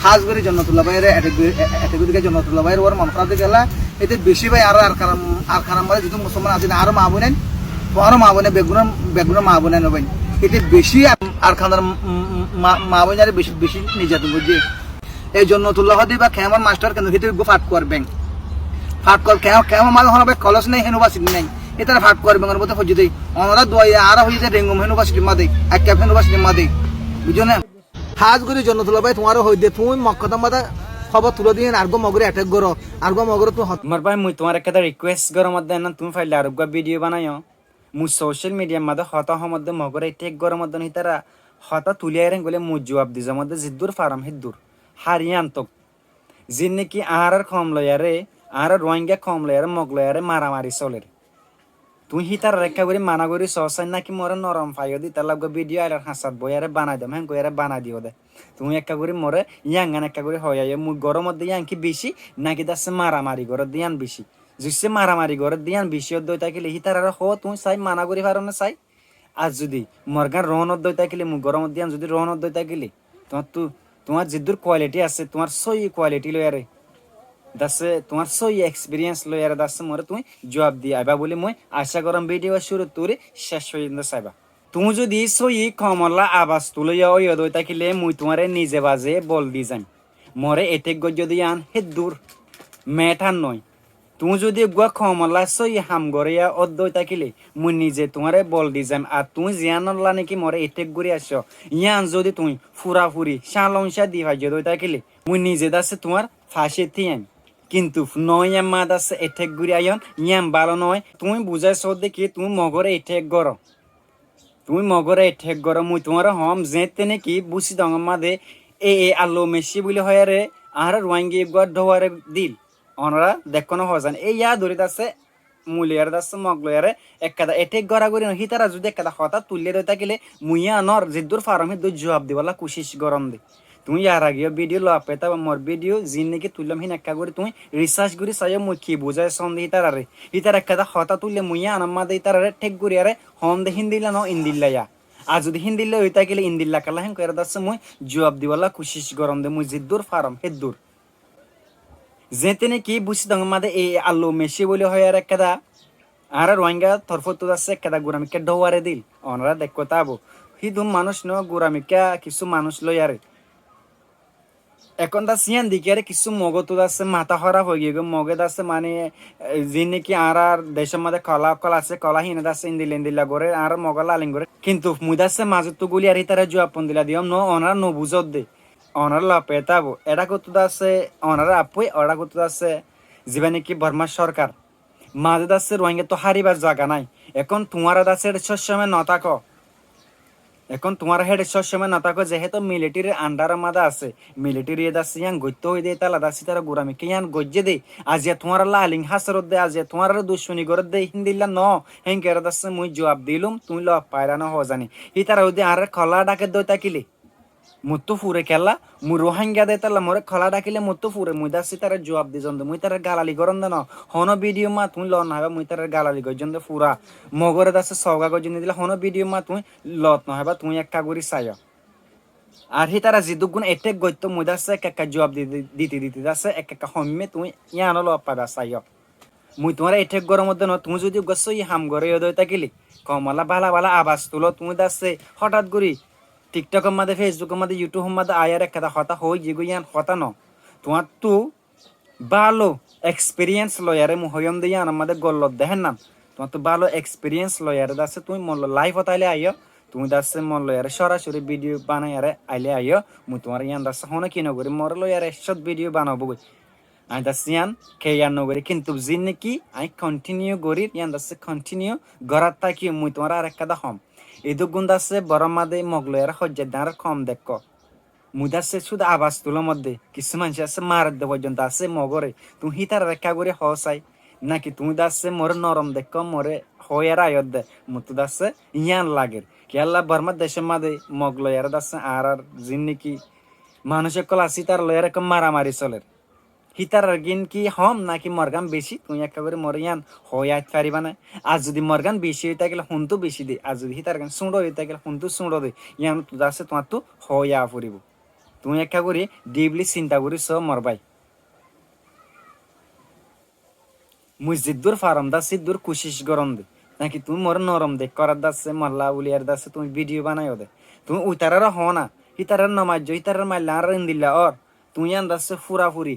হাজ করে জন্নতুল্লাহ ভাইয়ের এটাগুলিকে জন্নতুল্লাহ ভাইয়ের ওর মনকাতে গেলা এতে বেশি ভাই আর খারাপ মানে যেহেতু মুসলমান আছে আরো মা বোনেন আরো মা বোনে বেগুনের মা বোনে নেবেন এতে বেশি আর খানার মা বোনের বেশি বেশি নির্যাতন করছে এই জন্নতুল্লাহ বা খেমার মাস্টার কেন হেতে ফাট করবেন ফাট কর কেমন মাল হবে কলেজ নেই ইউনিভার্সিটি নেই এটা ফাট করবেন ওর মধ্যে হচ্ছে দেয় অনরা দোয়া আর হয়ে যায় রেঙ্গুম ইউনিভার্সিটির মাদে এক ক্যাফ ইউনিভার্সিটির মাদে বুঝছো না হাজ করে জন্নতুল্লাহ ভাই তোমারও হয়ে দে তুমি মক্কদম মাদা খবর তুলে দিয়ে আর্গ মগরে অ্যাটাক করো আর্গ মগরে তুমি আমার ভাই মুই তোমার একটা রিকোয়েস্ট করো মধ্যে না তুমি ফাইলে আরব ভিডিও বানাইও মু সোশ্যাল মিডিয়ার মধ্যে হতাহ মধ্যে মগরে টেক গরম মধ্যে হিতারা হতা তুলিয়ে রেন গলে মু জবাব দিজ মধ্যে জিদ্দুর ফারাম হিদ্দুর হারিয়ান তো যিন নাকি আর কম লয়ারে আর রোহিঙ্গা কম লয়ারে মগ লয়ারে মারামারি চলের তুই হিতার রেখা করে মানা করি সসাই নাকি মরে নরম ফাইও দি তার লাগবে ভিডিও আর হাসাত বয়ারে বানাই দাম হ্যাঁ কয়ারে বানাই দিও দে তুমি একটা করে মরে ইয়াঙ্গান একটা করে হয় মুই গরম মধ্যে ইয়াঙ্কি বেশি নাকি দাসে মারামারি করে দিয়ান বেশি জুসে মারামারি করে দিয়ান বেশি দই থাকিলে হিতার আর হো তুই চাই মানা করি পারো না চাই আর যদি মরগান রহনত দই থাকিলে মুই গরম দিয়ান যদি রহনত দই থাকিলে তোমার জিদ্দুর কোয়ালিটি আছে তোমার সই কোয়ালিটি লয়ারে দাসে তোমার সই এক্সপিরিয়েন্স লয়ারে দাসে মরে তুমি জবাব দিয়ে আইবা বলে মই আশা করম ভিডিও শুরু তোরে শেষ পর্যন্ত চাইবা তুমি যদি সই কমলা আবাস তুলিয়া ওই দই থাকিলে মুই তোমারে নিজে বাজে বল দি যাই মরে এটেক গজ যদি আন হে দূর মেঠান নয় তুমি যদি গুয়া কমলা সই হাম গড়িয়া অদ্দই থাকিলে মুই নিজে তোমারে বল দি যাম আর তুমি জিয়ানলা নাকি মরে এটেক গড়ি আস ইয়ান যদি তুমি ফুরাফুরি শালংসা দি ভাই দই থাকিলে মুই নিজে দাসে তোমার ফাঁসি থিয়ান কিন্তু নয় মা দাসে এটেক গড়ি আয়ন ইয়াম ভালো নয় তুমি বুঝাইছ দেখি তুমি মগরে এটেক গড় তুমি মগরে এটেক গড় মুই তোমার হম যেতে নাকি বুঝি দং মাদে এ আলো মেসি বলে হয় রে আর রোয়াঙ্গি গড় ঢোয়ারে দিল অনরা দেখো না হজান এই ইয়া দরিত আছে মুলিয়ার দাসে মগলয়ারে একটা এটেক গড়া করি হিতারা যদি একটা হতা তুললে রয়ে থাকিলে মুইয়া নর জিদ্দুর ফার্মে দুই জবাব দিবলা কোশিশ গরম দে তুমি ইয়ার আগে ভিডিও লো পেতা মোর ভিডিও জিন নাকি তুললাম হিন একটা করে তুমি রিসার্চ করি চাই মুই কি বুঝাই সন্দেহ হিতারারে হিতার একটা হতা তুললে মুইয়া আনাম্মা দে হিতারারে ঠেক করি আরে হন দে হিন্দিলা ন ইন্দিল্লা ইয়া আর যদি হিন্দিল্লা হয়ে থাকিলে ইন্দিল্লা কালা হেন করে দাসে মুই জবাব দিবলা কোশিশ গরম দে মুই জিদ্দুর ফার্ম হেদ্দুর যেতে নাকি বুঝি দং মাদে এই আলু মেশি বলে হয় আর একটা আর রোহিঙ্গা তরফত আছে একটা গুরামিকে ঢোয়ারে দিল অনরা দেখো তাবো হিদুম মানুষ ন গুরামিকা কিছু মানুষ লই আরে এখন তা সিয়ান দিকে আরে কিছু মগত আছে মাথা খারাপ হয়ে গিয়ে মগেদ আছে মানে যে নাকি আর দেশের মধ্যে কলা আছে কলা হিনে আছে ইন্দিলা করে আর মগলা আলিং করে কিন্তু মুদাসে মাজত তো গুলি আর তারা জুয়াপন দিলা দিও ন অনার ন বুঝত দে অনার লাপেতাবো এটা করতে আছে অনার আপুই ওরা করতে আছে যেবা নাকি বর্মা সরকার মাঝে আছে রোহিঙ্গা তো হারিবার জায়গা নাই এখন তোমার আছে সবসময় নতাক এখন তোমার হেড সবসময় নতাক যেহেতু মিলিটারির আন্ডার মাদা আছে মিলিটারি আছে ইয়ান গত্য হয়ে দেয় তালা দাসি তারা গুরামিকে ইয়ান গজ্জে দে আজিয়া তোমার লালিং হাসরত দে আজিয়া তোমার দুশ্মনী করে দে হিন্দিল্লা ন হেঙ্কের দাসে মুই জবাব দিলুম তুমি ল পায়রা ন হজানি ই তারা ওই আর খলা ডাকে দই তাকিলে মুত্তু ফুরে খেলা মু রোহিঙ্গা দে তালা মোরে খলা ডাকিলে মুত্তু ফুরে মুই দাসি তারা জবাব দি জন্দ মুই তারা গালালি গরম দেন হন ভিডিও মা তুমি ল না মুই তারা গালালি গজন্দ ফুরা মগরে দাসে সওগা গজনি দিলে হন ভিডিও মা তুমি লত না হবা তুমি একটা গরি চাই আর হি তারা জিদুগুণ এটেক গত্য মুই দাসে একটা জবাব দিতে দাসে একটা হম্মে তুমি ইয়ান ল পাদা চাই মুই তোমার এটেক গরম মধ্যে ন তুমি যদি গছ ই হাম গরে দই তাকিলি কমলা বালা বালা আবাস তুলো তুমি দাসে হঠাৎ করি টিকটকের মধ্যে ফেসবুকের মধ্যে ইউটিউবের মধ্যে আয়ার একটা হতা হই যেগুলো ইয়ান হতা ন তোমার তো ভালো এক্সপিরিয়েন্স লয়ারে মুহয়ম দিয়ে আমাদের গল্লত দেখেন না তোমার তো ভালো এক্সপিরিয়েন্স লয়ারে দাসে তুমি মন লাইভ হতাইলে আইও তুমি দাসে মন লয়ারে সরাসরি ভিডিও বানাইয়ারে আইলে আইও মুই তোমার ইয়ান দাসে হনে কি নগরি মর লয়ারে সব ভিডিও বানাবো আমি দাসে ইয়ান কে ইয়ান নগরি কিন্তু জিন নাকি আমি কন্টিনিউ করি ইয়ান দাসে কন্টিনিউ গড়াত থাকি মুই তোমার আর একটা হম এদু গুন্দাসে বড় মাদে মগলয়ার হজ্জে দাঁড় কম দেখ মুদাসে শুধু আবাস তুলোর মধ্যে কিছু মানুষ আছে মার দে পর্যন্ত আছে মগরে তুমি হিতার রেখা করে হসাই নাকি তুমি দাসে মোরে নরম দেখ মোরে হয়ার আয়ত দে মুতু দাসে ইয়ান লাগের কেলা বর্মার দেশের মাদে মগলয়ার দাসে আর জিন নাকি মানুষের কল আসি তার লয়ার এক মারামারি চলের হিতার গিন কি হম নাকি মরগান বেশি তুমি একটা করে মরে ইয়ান হয়াত পারিবা না আর যদি মরগান বেশি হইতে গেলে হুন্তু বেশি দে আর যদি হিতার গান সুঁড়ো হইতে গেলে হুন্তু সুঁড়ো দে ইয়ান তো দাসে তোমার তো হয়া ফুরিব তুমি একটা করে ডিপলি চিন্তা করি সব মরবাই মুই জিদ্দুর ফার্ম দা সিদ্দুর কুশিস গরম দে নাকি তুমি মোর নরম দে করার দাসে মল্লা উলিয়ার দাসে তুমি ভিডিও বানাইও দে তুমি উতারার হ না হিতারার নমাজ হিতারার মাইলা আর দিল্লা অর তুমি আন্দাসে ফুরাফুরি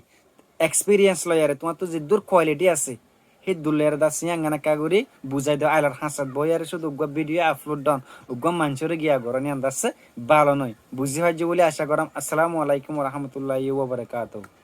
এক্সপিরিয়েন্স লয়ারে তোমার তো জিদ্দুর কোয়ালিটি আছে সেই দুলের দাসে আঙ্গানা কাগুরি বুঝাই দাও আইলার হাসাত বইয়ারে শুধু উগ্র ভিডিও আপলোড ডাউন উগ্র মানুষের গিয়া গরনি আন্দাসে ভালো নয় বুঝি ভাই বলে আশা করাম। আসসালামু আলাইকুম রহমতুল্লাহি ওয়া বারাকাতুহু।